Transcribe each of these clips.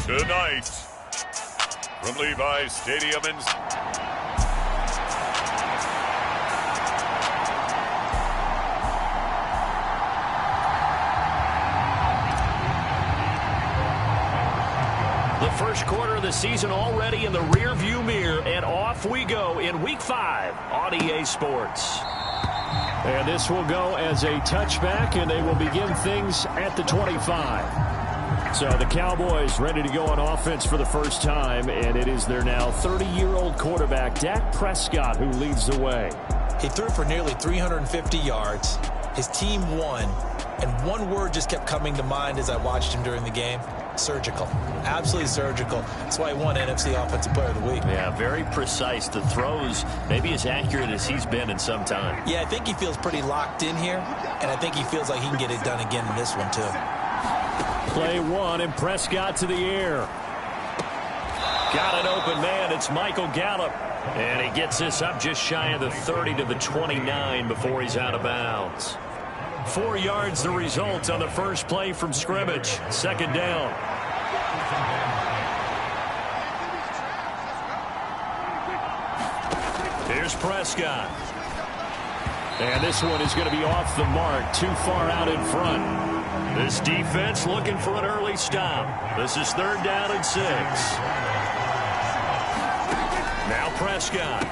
Tonight, from Levi's Stadium in... The first quarter of the season already in the rearview mirror, and off we go in Week 5 on EA Sports. And this will go as a touchback, and they will begin things at the 25. So the Cowboys ready to go on offense for the first time, and it is their now 30-year-old quarterback, Dak Prescott, who leads the way. He threw for nearly 350 yards. His team won, and one word just kept coming to mind as I watched him during the game. Surgical. Absolutely surgical. That's why he won NFC Offensive Player of the Week. Yeah, very precise. The throws maybe as accurate as he's been in some time. Yeah, I think he feels pretty locked in here, and I think he feels like he can get it done again in this one, too. Play one, and Prescott to the air. Got an open man. It's Michael Gallup. And he gets this up just shy of the 30 to the 29 before he's out of bounds. 4 yards the result on the first play from scrimmage. Second down. Here's Prescott. And this one is going to be off the mark, too far out in front. This defense looking for an early stop. This is 3rd down and 6. Now Prescott.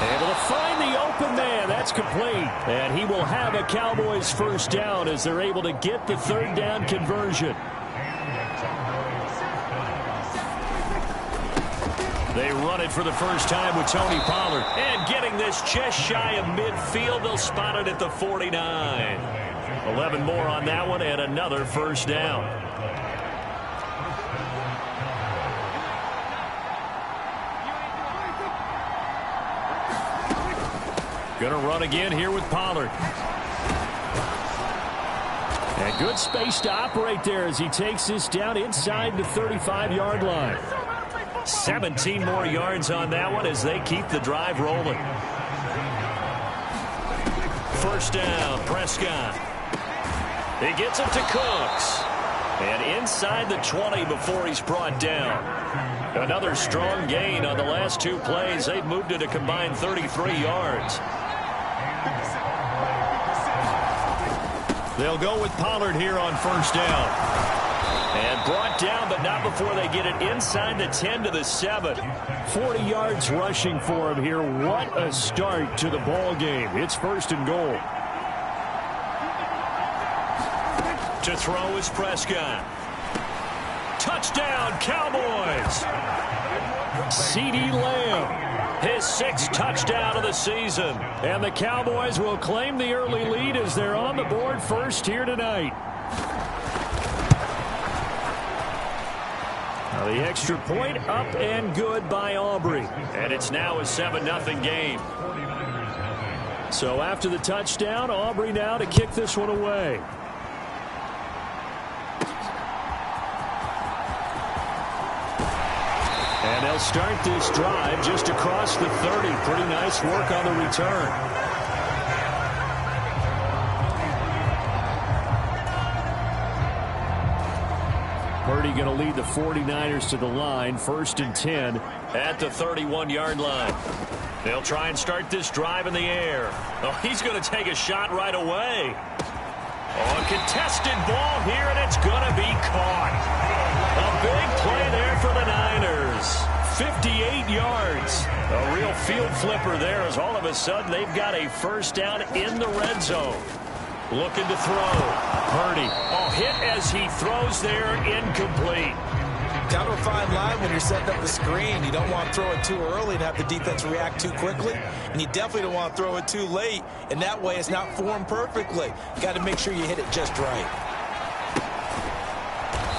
Able to find the open man. That's complete. And he will have a Cowboys first down as they're able to get the 3rd down conversion. They run it for the first time with Tony Pollard. And getting this just shy of midfield. They'll spot it at the 49. 11 more on that one and another first down. Going to run again here with Pollard. And good space to operate there as he takes this down inside the 35-yard line. 17 more yards on that one as they keep the drive rolling. First down, Prescott. He gets it to Cooks. And inside the 20 before he's brought down. Another strong gain on the last 2 plays. They've moved it a combined 33 yards. They'll go with Pollard here on first down. And brought down, but not before they get it inside the 10 to the 7. 40 yards rushing for him here. What a start to the ball game. It's 1st and goal. To throw is Prescott. Touchdown, Cowboys! CeeDee Lamb, his 6th touchdown of the season. And the Cowboys will claim the early lead as they're on the board first here tonight. Now the extra point up and good by Aubrey. And it's now a 7-0 game. So after the touchdown, Aubrey now to kick this one away. And they'll start this drive just across the 30. Pretty nice work on the return. Purdy going to lead the 49ers to the line. 1st and 10 at the 31-yard line. They'll try and start this drive in the air. Oh, he's going to take a shot right away. Oh, a contested ball here, and it's going to be caught. A big play there for the Niners. 58 yards. A real field flipper there as all of a sudden they've got a first down in the red zone. Looking to throw. Purdy. Oh, hit as he throws there, incomplete. Kind of a fine line when you're setting up the screen. You don't want to throw it too early and have the defense react too quickly. And you definitely don't want to throw it too late. And that way it's not formed perfectly. You got to make sure you hit it just right.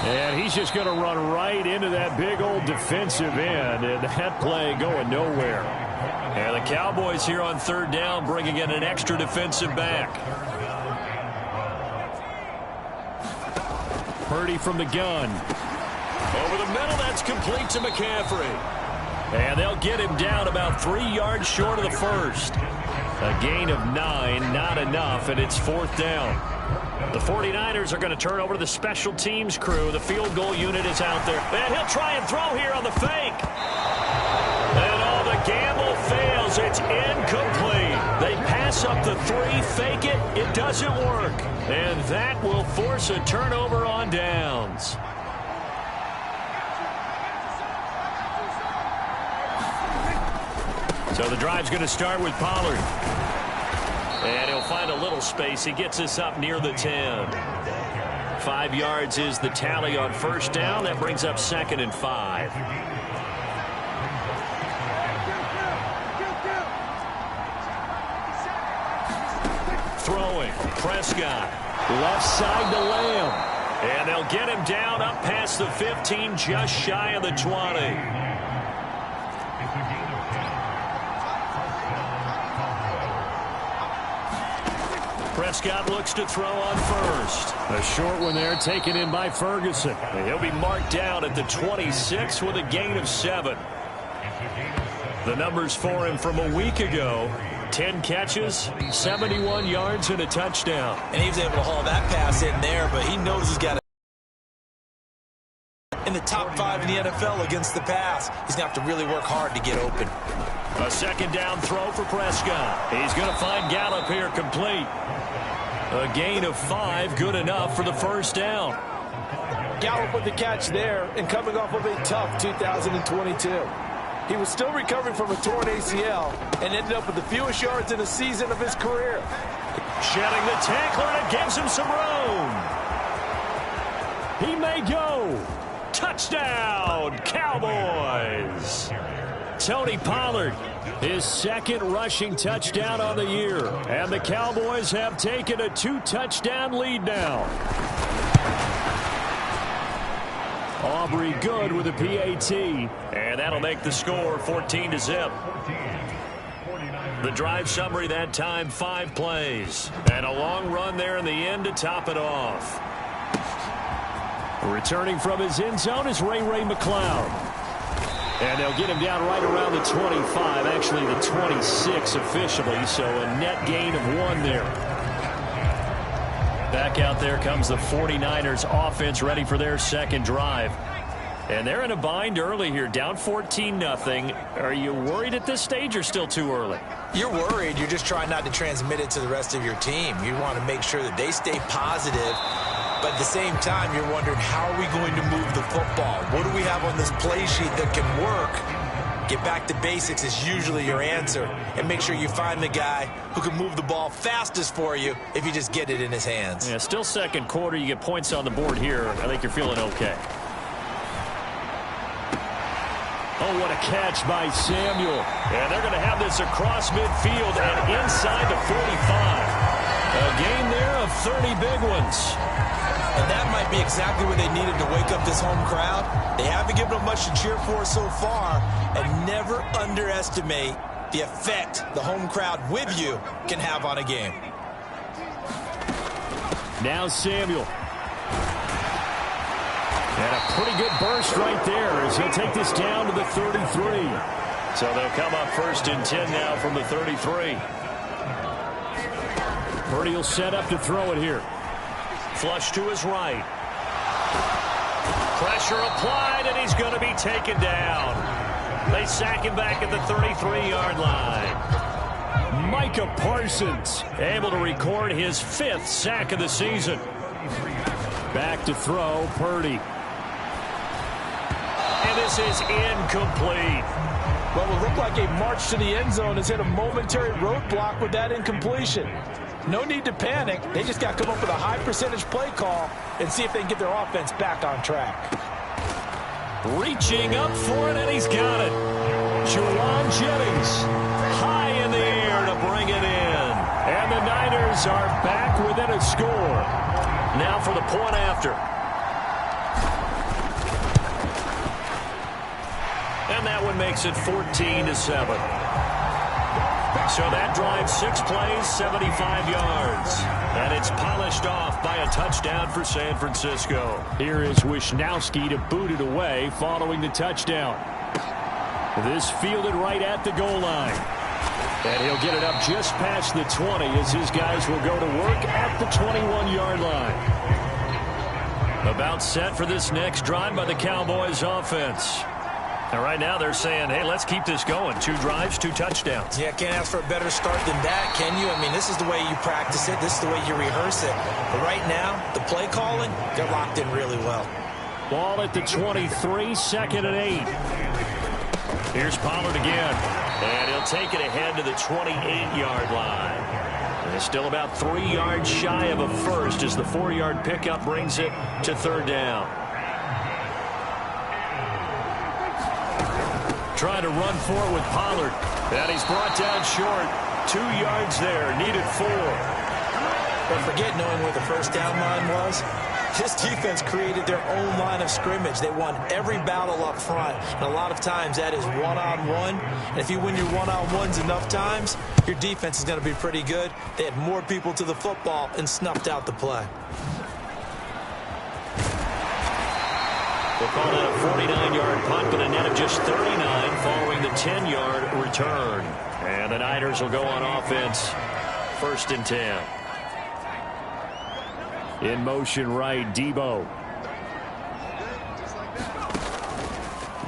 And he's just going to run right into that big old defensive end. And that play going nowhere. And the Cowboys here on 3rd down bringing in an extra defensive back. Purdy from the gun. Over the middle, that's complete to McCaffrey. And they'll get him down about 3 yards short of the first. A gain of 9, not enough, and it's 4th down. The 49ers are going to turn over to the special teams crew. The field goal unit is out there. And he'll try and throw here on the fake. And all the gamble fails. It's incomplete. They pass up the 3, fake it. It doesn't work. And that will force a turnover on downs. So the drive's going to start with Pollard. And he'll find a little space. He gets us up near the 10. 5 yards is the tally on first down. That brings up 2nd and 5. Throwing. Prescott. Left side to Lamb. And they'll get him down up past the 15, just shy of the 20. Prescott looks to throw on first. A short one there taken in by Ferguson. And he'll be marked down at the 26 with a gain of 7. The numbers for him from a week ago: 10 catches, 71 yards, and a touchdown. And he was able to haul that pass in there, but he knows he's got in the top 5 in the NFL against the pass. He's going to have to really work hard to get open. A second down throw for Prescott. He's going to find Gallup here complete. A gain of 5, good enough for the first down. Gallup with the catch there, and coming off of a tough 2022. He was still recovering from a torn ACL and ended up with the fewest yards in a season of his career. Shedding the tackler, and it gives him some room. He may go. Touchdown, Cowboys. Tony Pollard, his 2nd rushing touchdown on the year. And the Cowboys have taken a 2-touchdown lead now. Aubrey good with a PAT. And that'll make the score 14-0. The drive summary that time: 5 plays. And a long run there in the end to top it off. Returning from his end zone is Ray McCloud. And they'll get him down right around the 25, actually the 26 officially, so a net gain of 1 there. Back out there comes the 49ers offense, ready for their second drive. And they're in a bind early here, down 14-0. Are you worried at this stage or still too early? You're worried. You're just trying not to transmit it to the rest of your team. You want to make sure that they stay positive. But at the same time, you're wondering, how are we going to move the football? What do we have on this play sheet that can work? Get back to basics is usually your answer. And make sure you find the guy who can move the ball fastest for you if you just get it in his hands. Yeah, still second quarter. You get points on the board here. I think you're feeling okay. Oh, what a catch by Samuel. And they're going to have this across midfield and inside the 45. A gain there of 30 big ones. And that might be exactly what they needed to wake up this home crowd. They haven't given them much to cheer for so far. And never underestimate the effect the home crowd with you can have on a game. Now Samuel. And a pretty good burst right there as he'll take this down to the 33. So they'll come up 1st and 10 now from the 33. Purdy will set up to throw it here. Flush to his right. Pressure applied, and he's going to be taken down. They sack him back at the 33-yard line. Micah Parsons able to record his 5th sack of the season. Back to throw, Purdy. And this is incomplete. What will look like a march to the end zone has hit a momentary roadblock with that incompletion. No need to panic. They just got to come up with a high percentage play call and see if they can get their offense back on track. Reaching up for it, and he's got it. Juwan Jennings high in the air to bring it in. And the Niners are back within a score. Now for the point after. And that one makes it 14-7. So that drive, 6 plays, 75 yards. And it's polished off by a touchdown for San Francisco. Here is Wisnowski to boot it away following the touchdown. This fielded right at the goal line. And he'll get it up just past the 20 as his guys will go to work at the 21-yard line. About set for this next drive by the Cowboys offense. And right now they're saying, hey, let's keep this going. 2 drives, 2 touchdowns. Yeah, can't ask for a better start than that, can you? I mean, this is the way you practice it. This is the way you rehearse it. But right now, the play calling, they're locked in really well. Ball at the 23, 2nd and 8. Here's Pollard again. And he'll take it ahead to the 28-yard line. And it's still about 3 yards shy of a first as the 4-yard pickup brings it to 3rd down. Trying to run forward with Pollard. And he's brought down short. 2 yards there. Needed 4. But forget knowing where the first down line was. This defense created their own line of scrimmage. They won every battle up front. And a lot of times that is one-on-one. And if you win your one-on-ones enough times, your defense is going to be pretty good. They had more people to the football and snuffed out the play. We'll call that a 49-yard punt, but a net of just 39 following the 10-yard return. And the Niners will go on offense, 1st and 10. In motion right, Debo.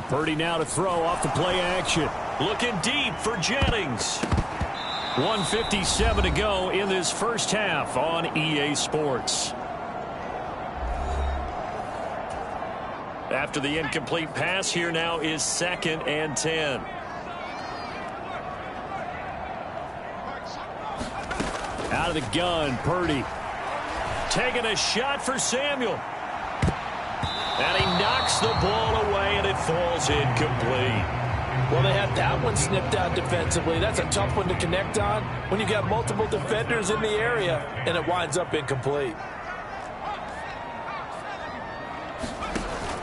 Purdy now to throw off the play action. Looking deep for Jennings. 1:57 to go in this first half on EA Sports. After the incomplete pass, here now is 2nd and 10. Out of the gun, Purdy. Taking a shot for Samuel. And he knocks the ball away, and it falls incomplete. Well, they had that one snipped out defensively. That's a tough one to connect on when you got multiple defenders in the area, and it winds up incomplete.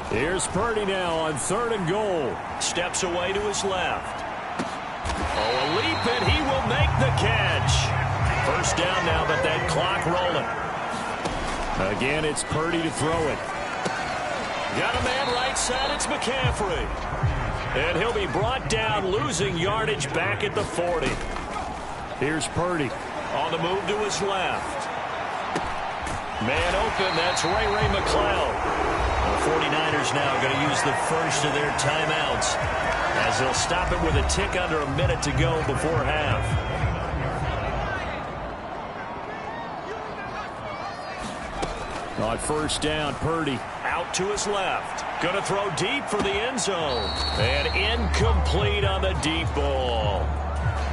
Here's Purdy now on 3rd and goal. Steps away to his left. Oh, a leap, and he will make the catch. First down now, but that clock rolling. Again, it's Purdy to throw it. Got a man right side. It's McCaffrey. And he'll be brought down, losing yardage back at the 40. Here's Purdy. On the move to his left. Man open. That's Ray McCloud. The 49ers now going to use the first of their timeouts as they'll stop it with a tick under a minute to go before half. On 1st down, Purdy. Out to his left. Going to throw deep for the end zone. And incomplete on the deep ball.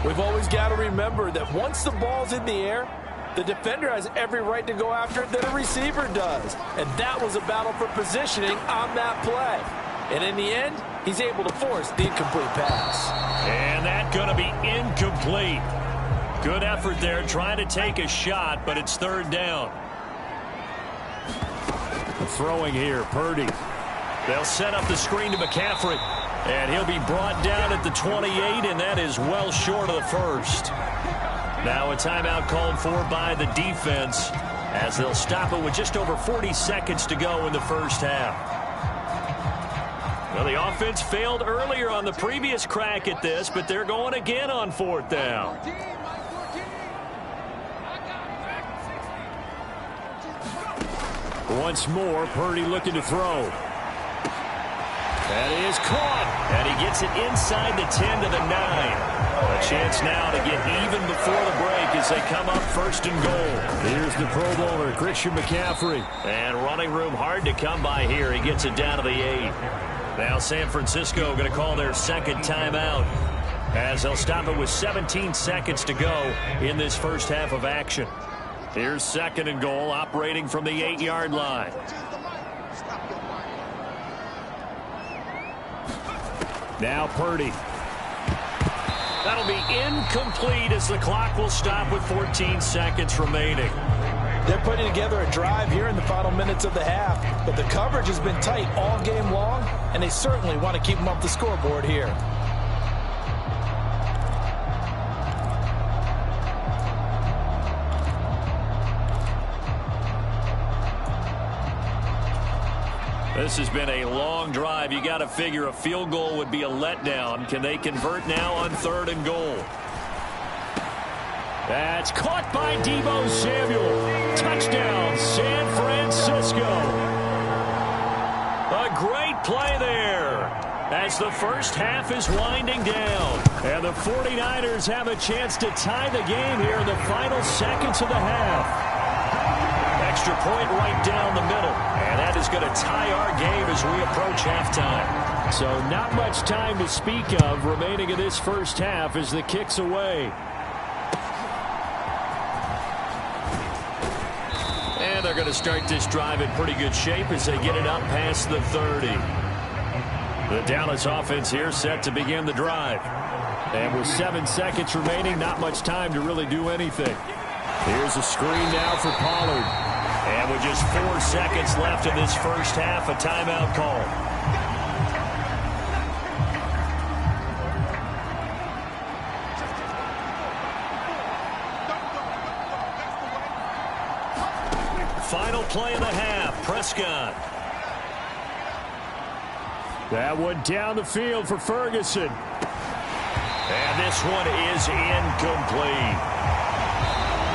We've always got to remember that once the ball's in the air, the defender has every right to go after it that a receiver does. And that was a battle for positioning on that play. And in the end, he's able to force the incomplete pass. And that's going to be incomplete. Good effort there trying to take a shot, but it's 3rd down. Throwing here, Purdy. They'll set up the screen to McCaffrey. And he'll be brought down at the 28, and that is well short of the first. Now a timeout called for by the defense as they'll stop it with just over 40 seconds to go in the first half. Well, the offense failed earlier on the previous crack at this, but they're going again on 4th down. Once more, Purdy looking to throw. That is caught. And he gets it inside the 10 to the 9. A chance now to get even before the break as they come up 1st and goal. Here's the Pro Bowler, Christian McCaffrey. And running room hard to come by here. He gets it down to the 8. Now San Francisco going to call their 2nd timeout as they'll stop it with 17 seconds to go in this first half of action. Here's 2nd and goal, operating from the 8-yard line. Now Purdy. That'll be incomplete as the clock will stop with 14 seconds remaining. They're putting together a drive here in the final minutes of the half, but the coverage has been tight all game long, and they certainly want to keep them up the scoreboard here. This has been a long drive. You got to figure a field goal would be a letdown. Can they convert now on 3rd and goal? That's caught by Deebo Samuel. Touchdown, San Francisco. A great play there as the first half is winding down. And the 49ers have a chance to tie the game here in the final seconds of the half. Extra point right down the middle. And that is going to tie our game as we approach halftime. So not much time to speak of remaining in this first half as the kick's away. And they're going to start this drive in pretty good shape as they get it up past the 30. The Dallas offense here set to begin the drive. And with 7 seconds remaining, not much time to really do anything. Here's a screen now for Pollard. And with just 4 seconds left in this first half, a timeout call. Final play of the half, Prescott. That one down the field for Ferguson. And this one is incomplete.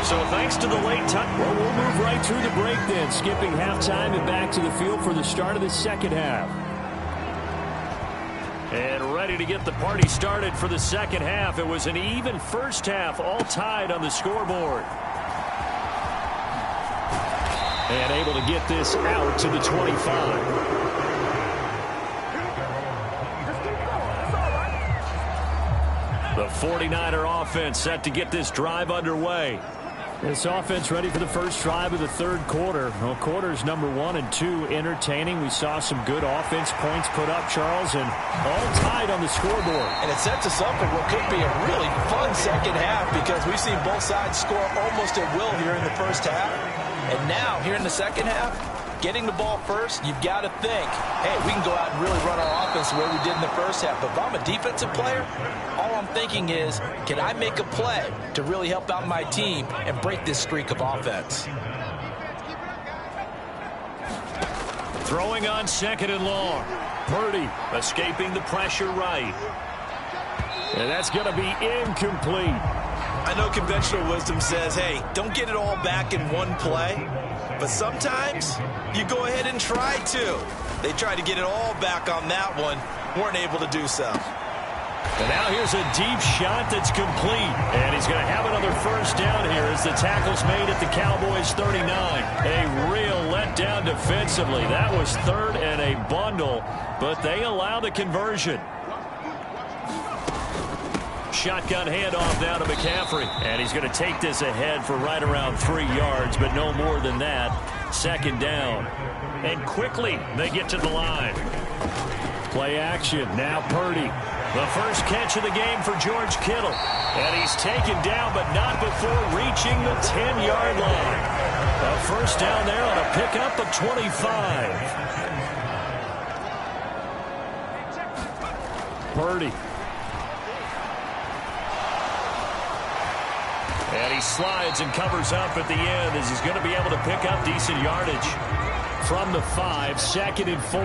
So thanks to the late time, well, we'll move right through the break then, skipping halftime and back to the field for the start of the second half. And ready to get the party started for the second half. It was an even first half, all tied on the scoreboard. And able to get this out to the 25. The 49er offense set to get this drive underway. This offense ready for the first drive of the third quarter. Well, quarters number 1 and 2 entertaining. We saw some good offense points put up, Charles, and all tied on the scoreboard. And it sets us up for what could be a really fun second half because we've seen both sides score almost at will here in the first half. And now, here in the second half, getting the ball first, you've got to think, hey, we can go out and really run our offense the way we did in the first half. But if I'm a defensive player, all I'm thinking is, can I make a play to really help out my team and break this streak of offense? Throwing on second and long. Purdy escaping the pressure right. And that's going to be incomplete. I know conventional wisdom says, hey, don't get it all back in one play. But sometimes you go ahead and try to. They tried to get it all back on that one. Weren't able to do so. And now here's a deep shot that's complete. And he's going to have another first down here as the tackle's made at the Cowboys' 39. A real letdown defensively. That was third and a bundle, but they allow the conversion. Shotgun handoff now to McCaffrey. And he's going to take this ahead for right around 3 yards, but no more than that. Second down. And quickly they get to the line. Play action. Now Purdy. The first catch of the game for George Kittle. And he's taken down, but not before reaching the 10-yard line. A first down there on a pickup of 25. Purdy. And he slides and covers up at the end as he's going to be able to pick up decent yardage. From the 5, second and 4.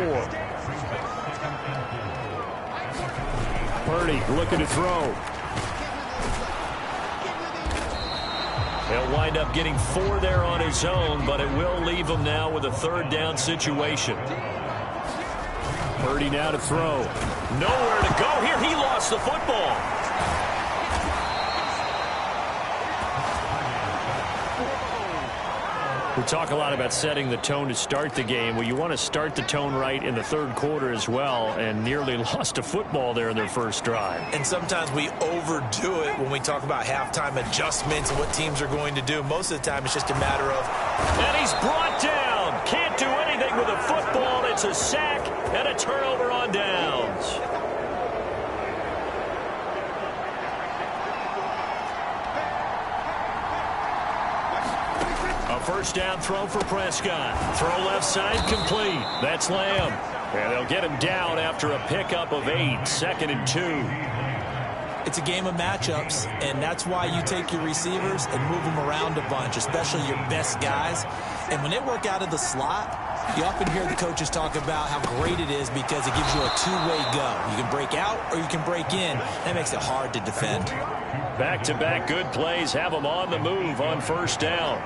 Purdy looking to throw. He'll wind up getting 4 there on his own, but it will leave him now with a third down situation. Purdy now to throw. Nowhere to go here. He lost the football. We talk a lot about setting the tone to start the game. Well, you want to start the tone right in the third quarter as well, and nearly lost a football there in their first drive. And sometimes we overdo it when we talk about halftime adjustments and what teams are going to do. Most of the time, it's just a matter of... And he's brought down. Can't do anything with a football. It's a sack and a turnover on downs. First down throw for Prescott. Throw left side complete. That's Lamb. And they'll get him down after a pickup of 8. Second and 2. It's a game of matchups, and that's why you take your receivers and move them around a bunch, especially your best guys. And when they work out of the slot, you often hear the coaches talk about how great it is because it gives you a two-way go. You can break out or you can break in. That makes it hard to defend. Back-to-back good plays have them on the move on first down.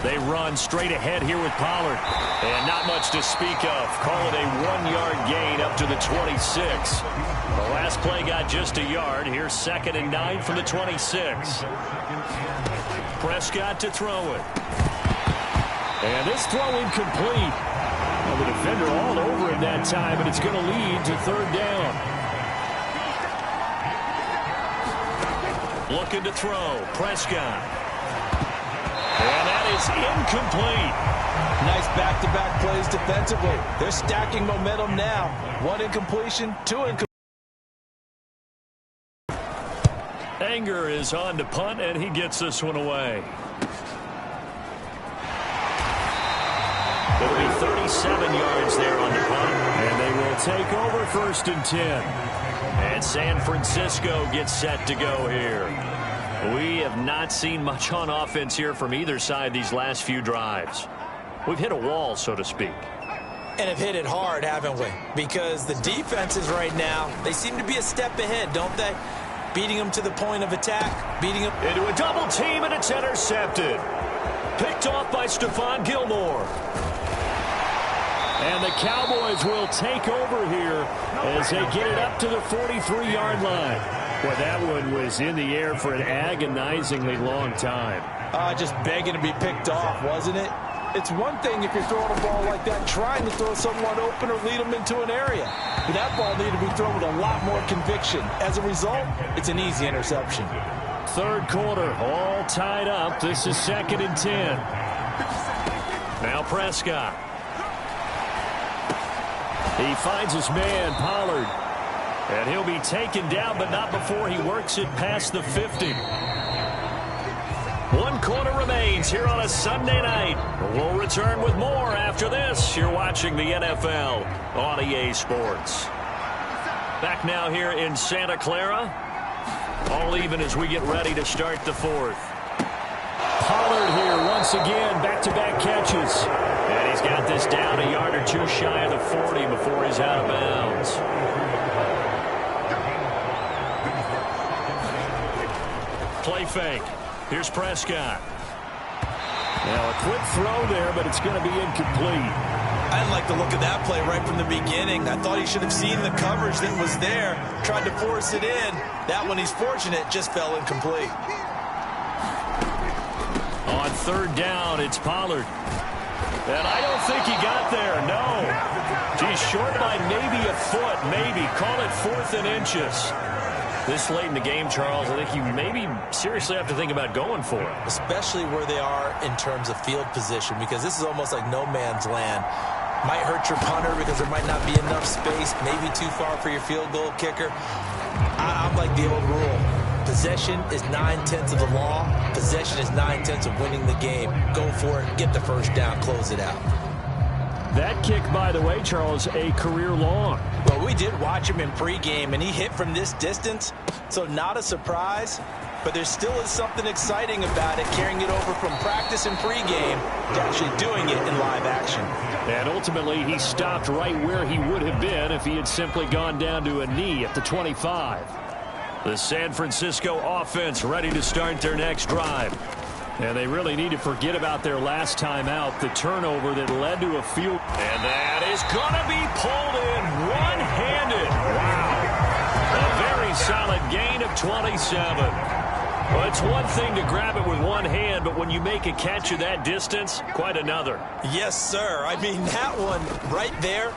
They run straight ahead here with Pollard. And not much to speak of. Call it a 1-yard gain up to the 26. The last play got just a yard. Here's 2nd and 9 from the 26. Prescott to throw it. And this throw incomplete. Well, the defender all over him that time, and it's going to lead to 3rd down. Looking to throw. Prescott. And that is incomplete. Nice back-to-back plays defensively. They're stacking momentum now. 1 incompletion, 2 incompletion. Anger is on to punt, and he gets this one away. It'll be 37 yards there on the punt. And they will take over 1st and 10. And San Francisco gets set to go here. We have not seen much on offense here from either side these last few drives. We've hit a wall, so to speak. And have hit it hard, haven't we? Because the defenses right now, they seem to be a step ahead, don't they? Beating them to the point of attack, beating them into a double team, and it's intercepted. Picked off by Stephon Gilmore. And the Cowboys will take over here as they get it up to the 43-yard line. Well, that one was in the air for an agonizingly long time. Just begging to be picked off, wasn't it? It's one thing if you're throwing a ball like that, trying to throw someone open or lead them into an area. But that ball needed to be thrown with a lot more conviction. As a result, it's an easy interception. 3rd quarter, all tied up. This is 2nd and 10. Now Prescott. He finds his man, Pollard. And he'll be taken down, but not before he works it past the 50. 1 quarter remains here on a Sunday night. We'll return with more after this. You're watching the NFL on EA Sports. Back now here in Santa Clara. All even as we get ready to start the 4th. Pollard here once again, back-to-back catches. And he's got this down a yard or 2 shy of the 40 before he's out of bounds. Play fake. Here's Prescott. Now a quick throw there, but it's going to be incomplete. I didn't like the look of that play right from the beginning. I thought he should have seen the coverage that was there, tried to force it in. That one, he's fortunate, just fell incomplete. On 3rd down, it's Pollard. And I don't think he got there, no. He's short by maybe a foot, maybe. Call it 4th and inches. This late in the game, Charles, I think you maybe seriously have to think about going for it. Especially where they are in terms of field position, because this is almost like no man's land. Might hurt your punter because there might not be enough space, maybe too far for your field goal kicker. I'm like the old rule. Possession is 9/10 of the law. Possession is 9/10 of winning the game. Go for it, get the first down, close it out. That kick, by the way, Charles, a career long. Well, we did watch him in pregame, and he hit from this distance, so not a surprise. But there still is something exciting about it, carrying it over from practice and pregame to actually doing it in live action. And ultimately, he stopped right where he would have been if he had simply gone down to a knee at the 25. The San Francisco offense ready to start their next drive. And they really need to forget about their last time out, the turnover that led to a field. And that is going to be pulled in one-handed. Wow. A very solid gain of 27. Well, it's one thing to grab it with one hand, but when you make a catch of that distance, quite another. Yes, sir. I mean, that one right there,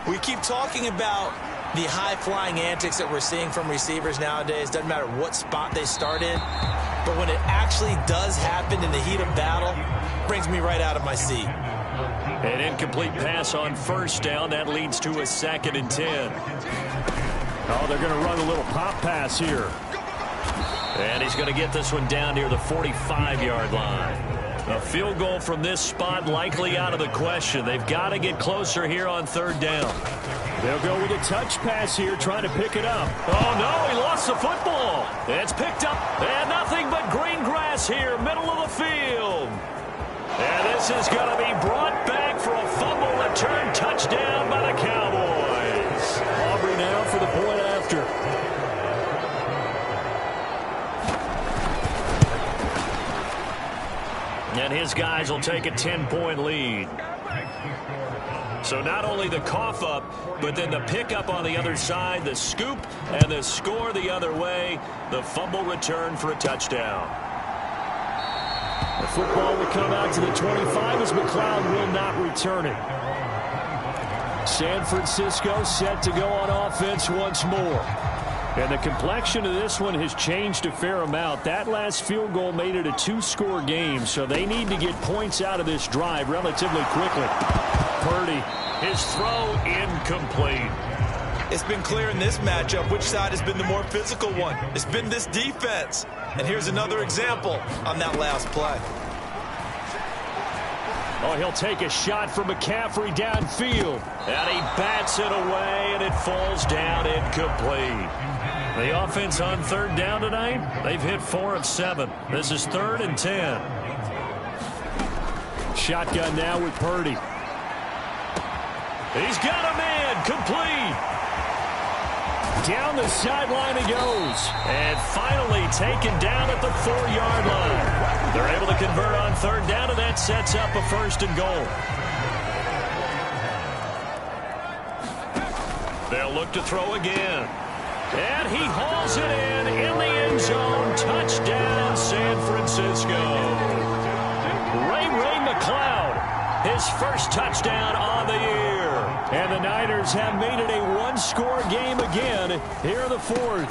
we keep talking about the high-flying antics that we're seeing from receivers nowadays. Doesn't matter what spot they start in. But when it actually does happen in the heat of battle, brings me right out of my seat. An incomplete pass on 1st down. That leads to a 2nd and 10. Oh, they're going to run a little pop pass here. And he's going to get this one down near the 45-yard line. A field goal from this spot likely out of the question. They've got to get closer here on 3rd down. They'll go with a touch pass here, trying to pick it up. Oh, no, he lost the football. It's picked up, and nothing but green grass here, middle of the field. And this is going to be brought back for a fumble return touchdown by the Cowboys. Aubrey now for the point after. And his guys will take a 10-point lead. So not only the cough up, but then the pickup on the other side, the scoop, and the score the other way, the fumble return for a touchdown. The football will come out to the 25 as McLeod will not return it. San Francisco set to go on offense once more. And the complexion of this one has changed a fair amount. That last field goal made it a two-score game, so they need to get points out of this drive relatively quickly. Purdy, his throw incomplete. It's been clear in this matchup which side has been the more physical one. It's been this defense. And here's another example on that last play. Oh, he'll take a shot from McCaffrey downfield. And he bats it away, and it falls down incomplete. The offense on third down tonight, they've hit 4 of 7. This is 3rd and 10. Shotgun now with Purdy. He's got a man, complete. Down the sideline he goes. And finally taken down at the 4-yard line. They're able to convert on third down, and that sets up a 1st and goal. They'll look to throw again. And he hauls it in the end zone. Touchdown, San Francisco. Ray McLeod, his first touchdown on the year. And the Niners have made it a one-score game again here in the 4th.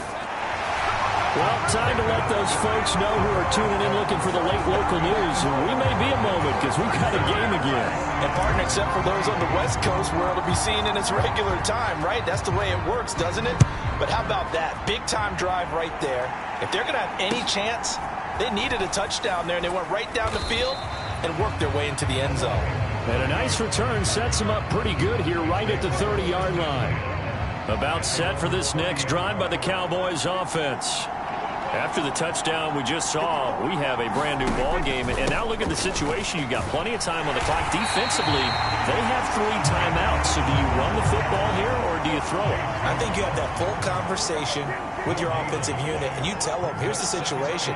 Well, time to let those folks know who are tuning in looking for the late local news. We may be a moment because we've got a game again. And, partner, except for those on the West Coast where it'll be seen in its regular time, right? That's the way it works, doesn't it? But how about that? Big-time drive right there. If they're going to have any chance, they needed a touchdown there, and they went right down the field and worked their way into the end zone. And a nice return sets them up pretty good here right at the 30-yard line. About set for this next drive by the Cowboys offense. After the touchdown we just saw, we have a brand new ball game. And now look at the situation. You've got plenty of time on the clock. Defensively, they have 3 timeouts. So do you run the football here or do you throw it? I think you have that full conversation with your offensive unit, and you tell them, here's the situation.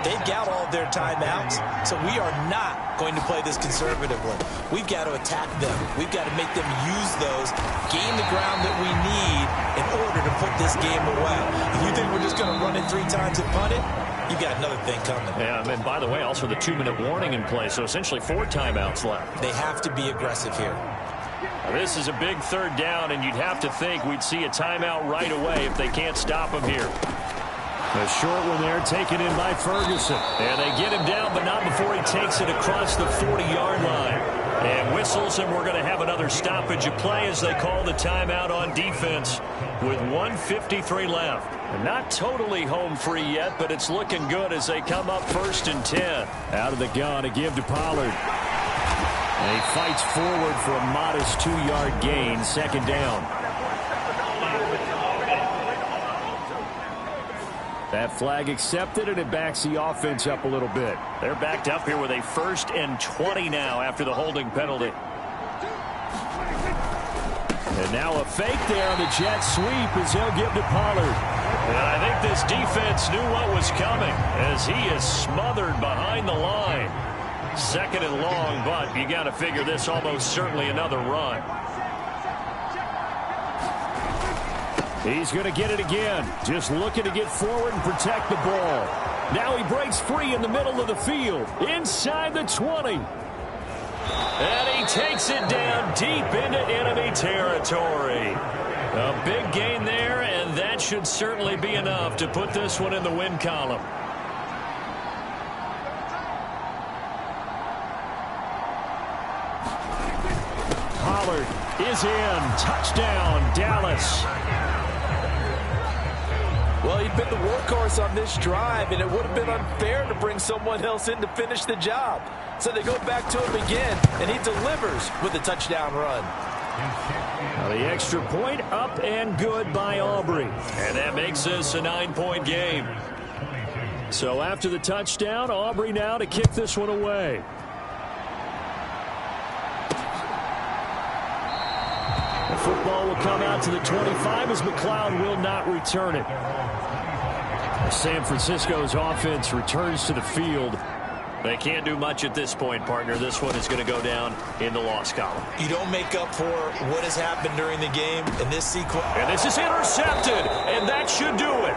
They've got all of their timeouts, so we are not going to play this conservatively. We've got to attack them. We've got to make them use those, gain the ground that we need in order to put this game away. If you think we're just going to run it 3 times and punt it, you've got another thing coming. Yeah, and by the way, also the 2-minute warning in play, so essentially 4 timeouts left. They have to be aggressive here. This is a big third down, and you'd have to think we'd see a timeout right away if they can't stop him here. A short one there taken in by Ferguson. And they get him down, but not before he takes it across the 40-yard line. And whistles, and we're going to have another stoppage of play as they call the timeout on defense with 1:53 left. And not totally home free yet, but it's looking good as they come up 1st and 10. Out of the gun to give to Pollard. And he fights forward for a modest 2-yard gain, 2nd down. That flag accepted, and it backs the offense up a little bit. They're backed up here with a 1st and 20 now after the holding penalty. And now a fake there on the jet sweep as he'll give to Pollard. And I think this defense knew what was coming as he is smothered behind the line. 2nd and long, but you got to figure this almost certainly another run. He's going to get it again. Just looking to get forward and protect the ball. Now he breaks free in the middle of the field. Inside the 20. And he takes it down deep into enemy territory. A big gain there, and that should certainly be enough to put this one in the win column. Pollard is in. Touchdown, Dallas. Well, he'd been the workhorse on this drive, and it would have been unfair to bring someone else in to finish the job. So they go back to him again, and he delivers with a touchdown run. Now the extra point up and good by Aubrey. And that makes this a 9-point game. So after the touchdown, Aubrey now to kick this one away. The football will come out to the 25 as McLeod will not return it. San Francisco's offense returns to the field. They can't do much at this point, partner. This one is going to go down in the loss column. You don't make up for what has happened during the game in this sequence. And this is intercepted, and that should do it.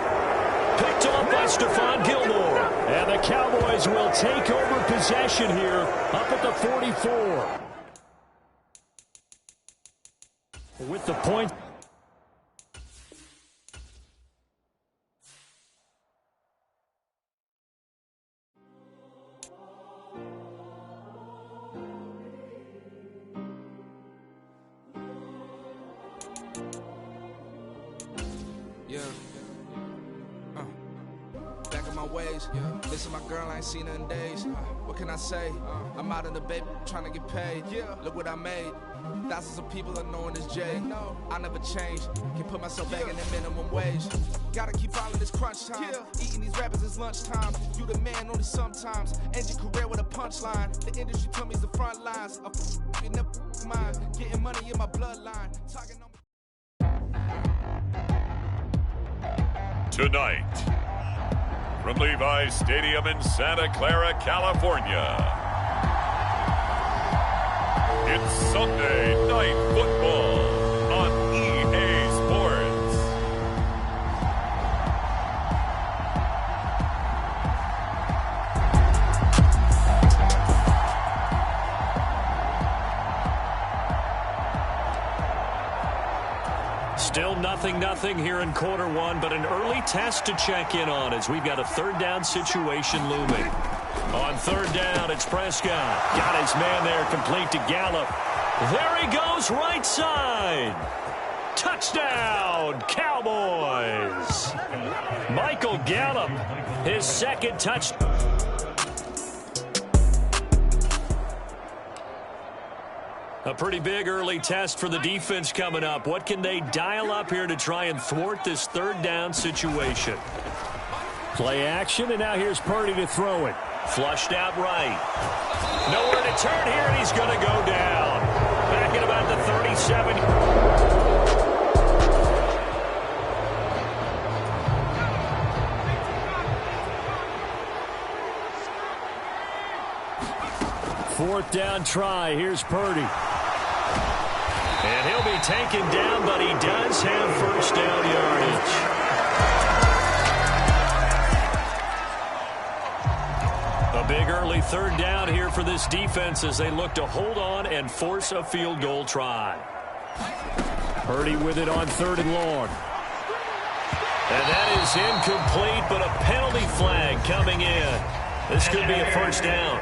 Picked off by Stephon Gilmore. And the Cowboys will take over possession here up at the 44. With the point. Yeah. Back in my ways. This is my girl, I ain't seen her in days. What can I say? I'm out in the baby trying to get paid. Look what I made. Thousands of people are knowing this Jay. I never change. Can put myself back in the minimum wage. Gotta keep following this crunch time. Eating these rappers is lunchtime. You the man only sometimes. End your career with a punchline. The industry told me it's the front lines. You never mind. Getting money in my bloodline. Talking on Tonight, from Levi's Stadium in Santa Clara, California, it's Sunday Night Football on EA Sports. Still 0-0 here in quarter one, but an early test to check in on as we've got a third down situation looming. On third down, it's Prescott. Got his man there, complete to Gallup. There he goes, right side. Touchdown, Cowboys. Michael Gallup, his second touchdown. A pretty big early test for the defense coming up. What can they dial up here to try and thwart this third down situation? Play action, and now here's Purdy to throw it. Flushed out right. Nowhere to turn here, and he's going to go down. Back at about the 37. Fourth down try. Here's Purdy. And he'll be taken down, but he does have first down yardage. A big early third down here for this defense as they look to hold on and force a field goal try. Purdy with it on third and long. And that is incomplete, but a penalty flag coming in. This could be a first down.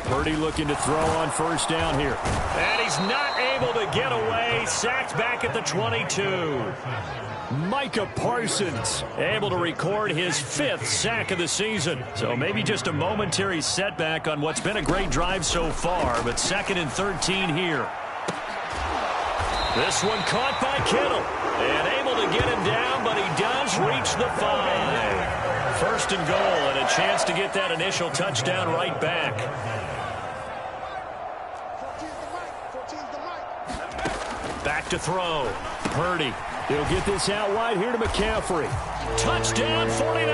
Purdy looking to throw on first down here. And he's not able to get away. Sacked back at the 22. Micah Parsons able to record his 5th sack of the season. So maybe just a momentary setback on what's been a great drive so far, but 2nd and 13 here. This one caught by Kittle. And able to get him down, but he does reach the 5. First and goal, and a chance to get that initial touchdown right back. Back to throw. Purdy. He'll get this out wide here to McCaffrey. Touchdown 49ers.